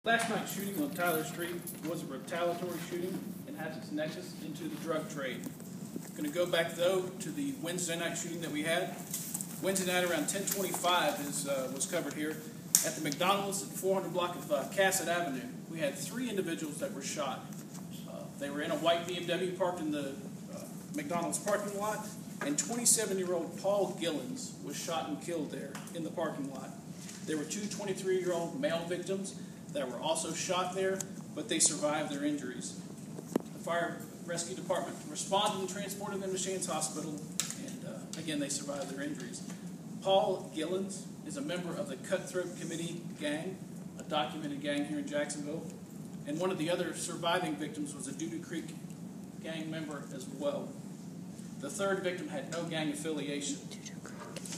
Last night's shooting on Tyler Street was a retaliatory shooting and has its nexus into the drug trade. I'm going to go back, though, to the Wednesday night shooting that we had. Wednesday night around 10:25 was covered here at the McDonald's at the 400 block of Cassat Avenue. We had 3 individuals that were shot. They were in a white BMW parked in the McDonald's parking lot, and 27-year-old Paul Gillens was shot and killed there in the parking lot. There were 2 23-year-old male victims that were also shot there, but they survived their injuries. The fire rescue department responded and transported them to Shands Hospital, and again, they survived their injuries. Paul Gillens is a member of the Cutthroat Committee gang, a documented gang here in Jacksonville, and one of the other surviving victims was a Doo-Doo Creek gang member as well. The third victim had no gang affiliation.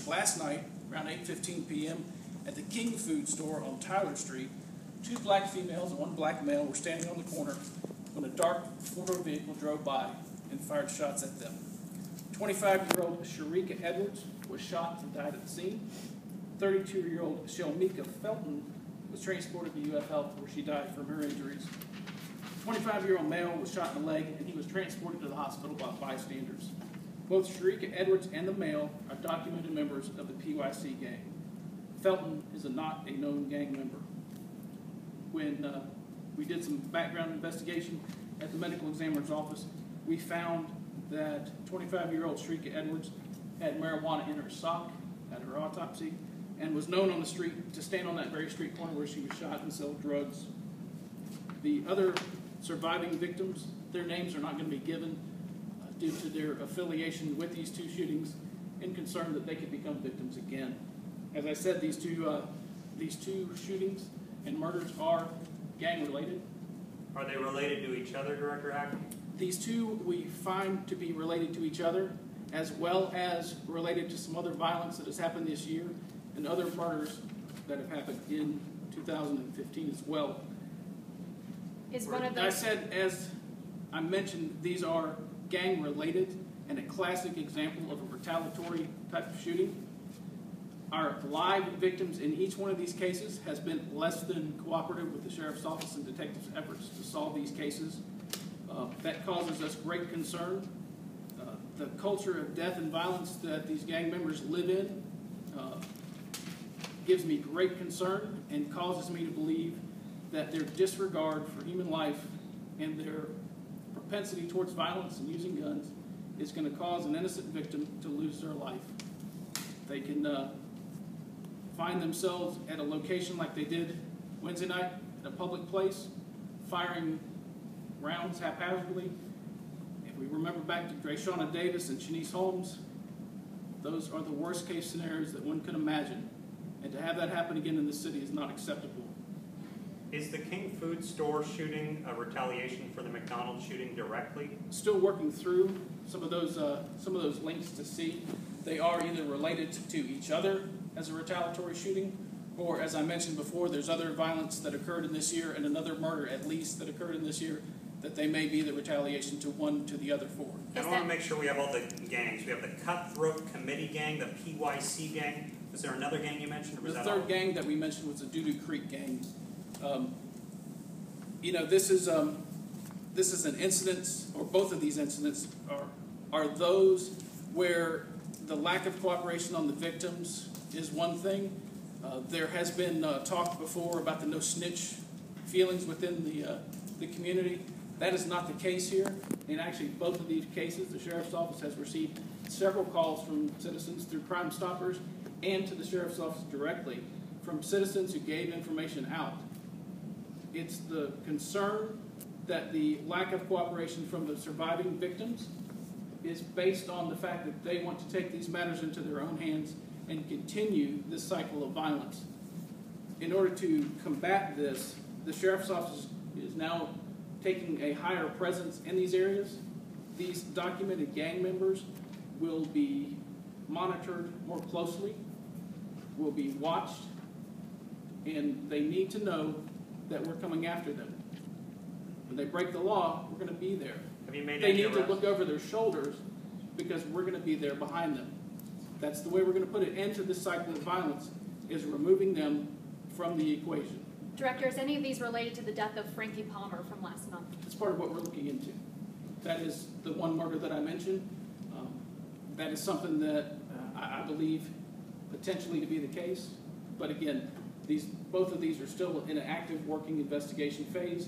Last night, around 8:15 p.m., at the King Food store on Tyler Street, 2 black females and 1 black male were standing on the corner when a dark 4-door vehicle drove by and fired shots at them. 25-year-old Sharika Edwards was shot and died at the scene. 32-year-old Shelmika Felton was transported to UF Health, where she died from her injuries. 25-year-old male was shot in the leg, and he was transported to the hospital by bystanders. Both Sharika Edwards and the male are documented members of the PYC gang. Felton is not a known gang member. When we did some background investigation at the medical examiner's office, we found that 25-year-old Sharika Edwards had marijuana in her sock at her autopsy and was known on the street to stand on that very street corner where she was shot and sell drugs. The other surviving victims, their names are not going to be given due to their affiliation with these 2 shootings and concern that they could become victims again. As I said, these two shootings and murders are gang-related. Are they related to each other, Director Hackney? These 2 we find to be related to each other, as well as related to some other violence that has happened this year and other murders that have happened in 2015 as well. Is one of those... I said, as I mentioned, these are gang-related and a classic example of a retaliatory type of shooting. Our live victims in each one of these cases has been less than cooperative with the Sheriff's Office and detectives' efforts to solve these cases. That causes us great concern. The culture of death and violence that these gang members live in gives me great concern and causes me to believe that their disregard for human life and their propensity towards violence and using guns is going to cause an innocent victim to lose their life. They can find themselves at a location like they did Wednesday night at a public place, firing rounds haphazardly. If we remember back to Drayshawna Davis and Shanice Holmes, those are the worst case scenarios that one could imagine. And to have that happen again in the city is not acceptable. Is the King Food store shooting a retaliation for the McDonald's shooting directly? Still working through some of those links to see. They are either related to each other as a retaliatory shooting, or as I mentioned before, there's other violence that occurred in this year and another murder at least that occurred in this year that they may be the retaliation to one to the other for. And I want to make sure we have all the gangs. We have the Cutthroat Committee gang, the PYC gang. Was there another gang you mentioned? Or was the that third all? gang that we mentioned was the Doo-Doo Creek gang. This is an incident, or both of these incidents are those where the lack of cooperation on the victims is one thing. There has been talk before about the no snitch feelings within the community. That is not the case here. In actually both of these cases, the Sheriff's Office has received several calls from citizens through Crime Stoppers and to the Sheriff's Office directly from citizens who gave information out. It's the concern that the lack of cooperation from the surviving victims is based on the fact that they want to take these matters into their own hands and continue this cycle of violence. In order to combat this, the Sheriff's Office is now taking a higher presence in these areas. These documented gang members will be monitored more closely, will be watched, and they need to know that we're coming after them. When they break the law, we're going to be there. Have you made They any need to arrests? look over their shoulders because we're going to be there behind them. That's the way we're going to put an end to this cycle of violence, is removing them from the equation. Director, is any of these related to the death of Frankie Palmer from last month? It's part of what we're looking into. That is the one murder that I mentioned. That is something that I believe potentially to be the case. But again, both of these are still in an active working investigation phase,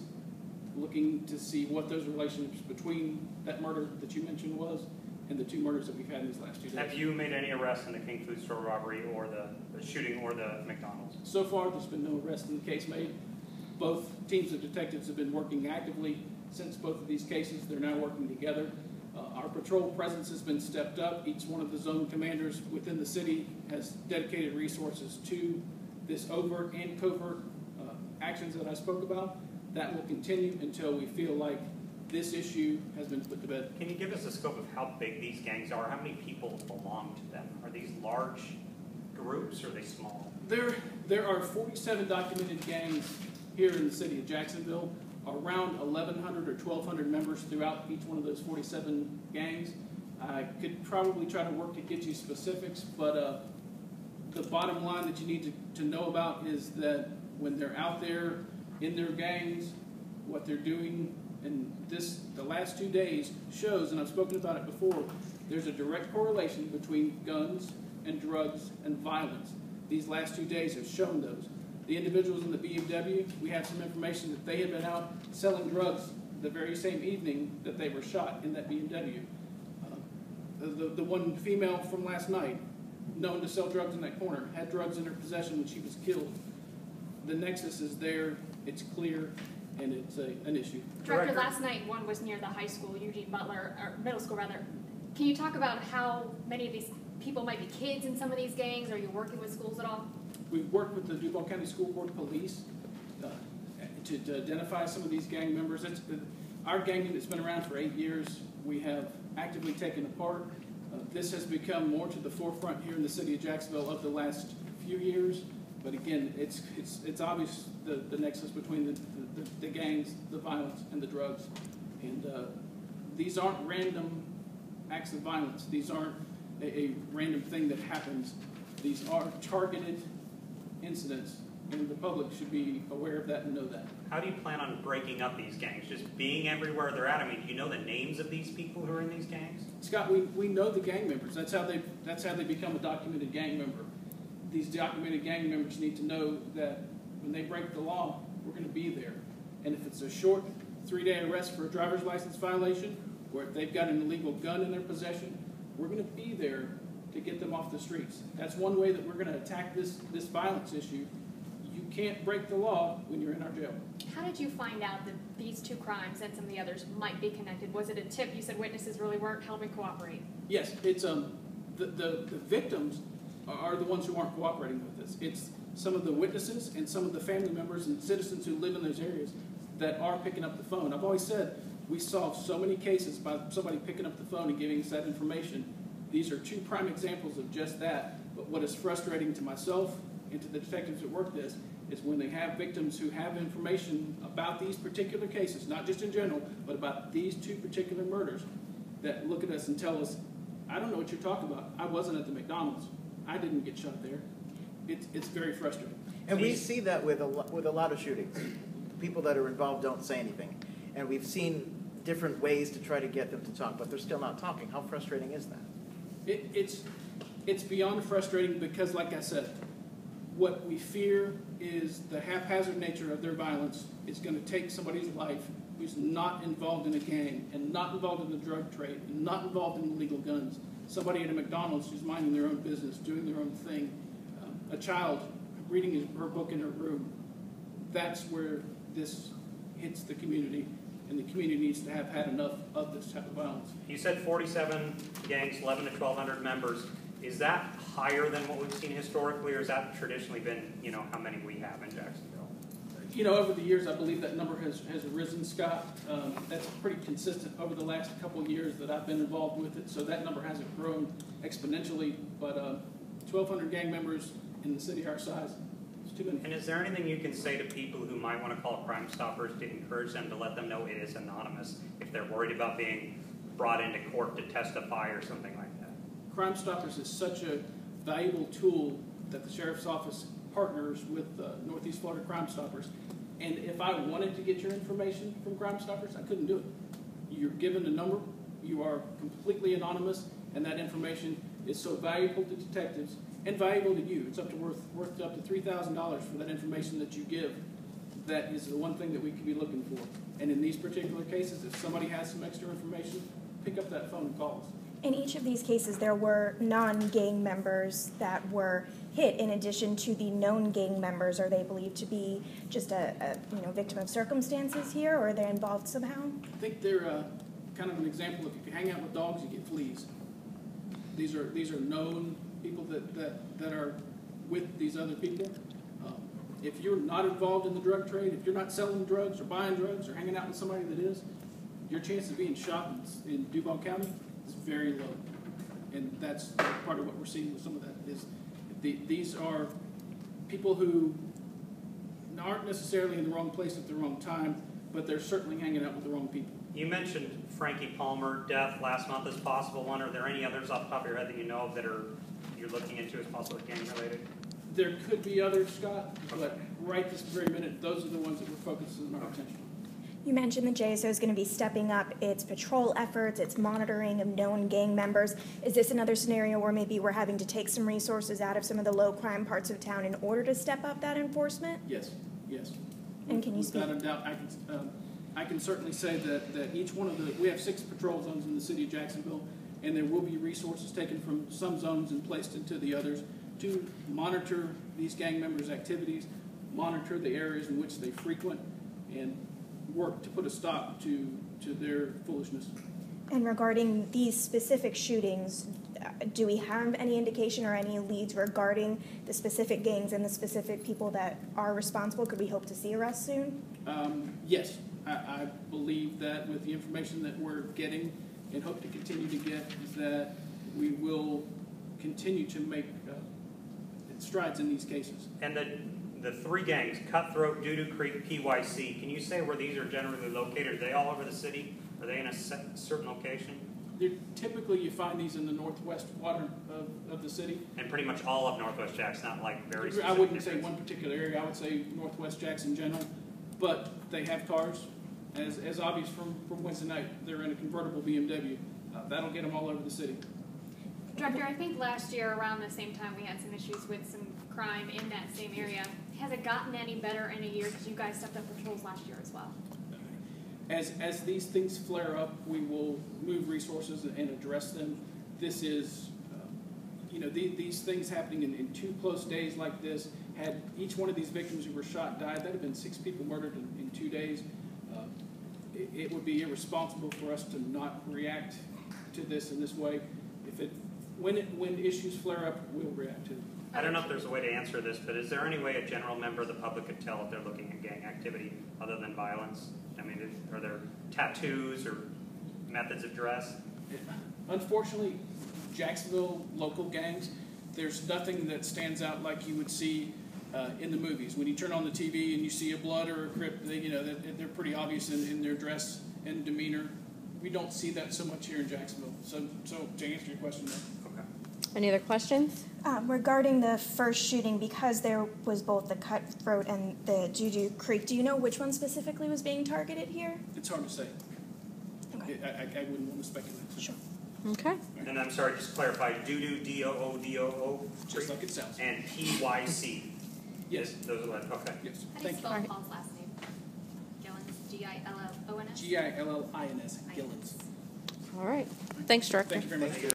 looking to see what those relationships between that murder that you mentioned was and the two murders that we've had in these last 2 days. Have you made any arrests in the King Food Store robbery or the shooting or the McDonald's? So far, there's been no arrest in the case made. Both teams of detectives have been working actively since both of these cases. They're now working together. Our patrol presence has been stepped up. Each one of the zone commanders within the city has dedicated resources to this overt and covert actions that I spoke about. That will continue until we feel like this issue has been put to bed. Can you give us a scope of how big these gangs are? How many people belong to them? Are these large groups or are they small? There are 47 documented gangs here in the city of Jacksonville. Around 1,100 or 1,200 members throughout each one of those 47 gangs. I could probably try to work to get you specifics, but the bottom line that you need to know about is that when they're out there in their gangs, what they're doing, and the last 2 days shows, and I've spoken about it before, there's a direct correlation between guns and drugs and violence. These last 2 days have shown those. The individuals in the BMW, we have some information that they had been out selling drugs the very same evening that they were shot in that BMW. The one female from last night, known to sell drugs in that corner, had drugs in her possession when she was killed. The nexus is there, it's clear, and it's an issue. Director, last night one was near the high school, Eugene Butler, or middle school rather. Can you talk about how many of these people might be kids in some of these gangs? Are you working with schools at all? We've worked with the Duval County School Board Police to identify some of these gang members. Our gang unit's been around for 8 years. We have actively taken apart. This has become more to the forefront here in the city of Jacksonville of the last few years. But again, it's obvious the nexus between the gangs, the violence, and the drugs. And these aren't random acts of violence. These aren't a random thing that happens. These are targeted incidents, and the public should be aware of that and know that. How do you plan on breaking up these gangs? Just being everywhere they're at? I mean, do you know the names of these people who are in these gangs? Scott, we know the gang members. That's how they become a documented gang member. These documented gang members need to know that when they break the law, we're going to be there. And if it's a short 3-day arrest for a driver's license violation, or if they've got an illegal gun in their possession, we're going to be there to get them off the streets. That's one way that we're going to attack this violence issue. You can't break the law when you're in our jail. How did you find out that these two crimes and some of the others might be connected? Was it a tip? You said witnesses really weren't helping cooperate. Yes, it's the victims are the ones who aren't cooperating with us. It's some of the witnesses and some of the family members and citizens who live in those areas that are picking up the phone. I've always said we solve so many cases by somebody picking up the phone and giving us that information. These are 2 prime examples of just that. But what is frustrating to myself and to the detectives that work this is when they have victims who have information about these particular cases, not just in general, but about these 2 particular murders, that look at us and tell us, I don't know what you're talking about. I wasn't at the McDonald's. I didn't get shot there. It's very frustrating. And we see that with a lot of shootings. People that are involved don't say anything. And we've seen different ways to try to get them to talk, but they're still not talking. How frustrating is that? It's beyond frustrating because, like I said, what we fear is the haphazard nature of their violence is going to take somebody's life who's not involved in a gang and not involved in the drug trade and not involved in illegal guns. Somebody at a McDonald's who's minding their own business, doing their own thing. A child reading her book in her room. That's where this hits the community, and the community needs to have had enough of this type of violence. You said 47 gangs, 11 to 1,200 members. Is that higher than what we've seen historically, or has that traditionally been, how many we have in Jacksonville? Over the years, I believe that number has risen, Scott. That's pretty consistent over the last couple of years that I've been involved with it, so that number hasn't grown exponentially, but 1,200 gang members in the city our size is too many. And is there anything you can say to people who might want to call Crime Stoppers to encourage them to let them know it is anonymous if they're worried about being brought into court to testify or something like that? Crime Stoppers is such a valuable tool that the Sheriff's Office partners with Northeast Florida Crime Stoppers. And if I wanted to get your information from Crime Stoppers, I couldn't do it. You're given a number, you are completely anonymous, and that information is so valuable to detectives and valuable to you. It's worth up to $3,000 for that information that you give. That is the one thing that we could be looking for. And in these particular cases, if somebody has some extra information, pick up that phone and call us. In each of these cases, there were non-gang members that were hit in addition to the known gang members. Are they believed to be just a victim of circumstances here, or are they involved somehow? I think they're kind of an example of if you hang out with dogs, you get fleas. These are known people that are with these other people. If you're not involved in the drug trade, if you're not selling drugs or buying drugs or hanging out with somebody that is, your chance of being shot in Duval County is very low. And that's part of what we're seeing with some of that is these are people who aren't necessarily in the wrong place at the wrong time, but they're certainly hanging out with the wrong people. You mentioned Frankie Palmer death last month as possible one. Are there any others off the top of your head that you know of that you're looking into as possible gang related? There could be others, Scott, but right this very minute, those are the ones that we're focusing our attention on. You mentioned the JSO is going to be stepping up its patrol efforts, its monitoring of known gang members. Is this another scenario where maybe we're having to take some resources out of some of the low crime parts of town in order to step up that enforcement? Yes, yes. And can you speak? Without a doubt, I can certainly say that each one of we have 6 patrol zones in the city of Jacksonville, and there will be resources taken from some zones and placed into the others to monitor these gang members' activities, monitor the areas in which they frequent, and work to put a stop to their foolishness. And regarding these specific shootings, do we have any indication or any leads regarding the specific gangs and the specific people that are responsible? Could we hope to see arrests soon? Yes, I believe that with the information that we're getting and hope to continue to get, is that we will continue to make strides in these cases. And the 3 gangs, Cutthroat, Doo-Doo Creek, PYC, can you say where these are generally located? Are they all over the city? Are they in a certain location? Typically, you find these in the northwest quadrant of the city. And pretty much all of Northwest Jackson, not like very specific. I wouldn't say one particular area. I would say Northwest Jackson in general. But they have cars. As obvious from Wednesday night, they're in a convertible BMW. That'll get them all over the city. Director, I think last year around the same time we had some issues with some crime in that same area. Has it gotten any better in a year because you guys stepped up patrols last year as well? As these things flare up, we will move resources and address them. This is, these things happening in 2 close days like this. Had each one of these victims who were shot died, that would have been 6 people murdered in 2 days. It would be irresponsible for us to not react to this in this way. When issues flare up, we'll react to them. I don't know if there's a way to answer this, but is there any way a general member of the public could tell if they're looking at gang activity other than violence? I mean, are there tattoos or methods of dress? Unfortunately, Jacksonville local gangs, there's nothing that stands out like you would see in the movies. When you turn on the TV and you see a Blood or a Crip, they're pretty obvious in their dress and demeanor. We don't see that so much here in Jacksonville. So to answer your question, no. Okay. Any other questions? Regarding the first shooting, because there was both the Cutthroat and the Doo-Doo Creek, do you know which one specifically was being targeted here? It's hard to say. Okay. I wouldn't want to speculate. Sure. Okay. And I'm sorry, just clarify, Doo-Doo, D-O-O-D-O-O? Just like it sounds. And P-Y-C? Yes. Those are like, okay. Yes. How do you Thank spell you. Paul's last name? Gillens, G-I-L-L-O-N-S? Gillins. Gillins. All right. Thanks, Director. Thank you very much.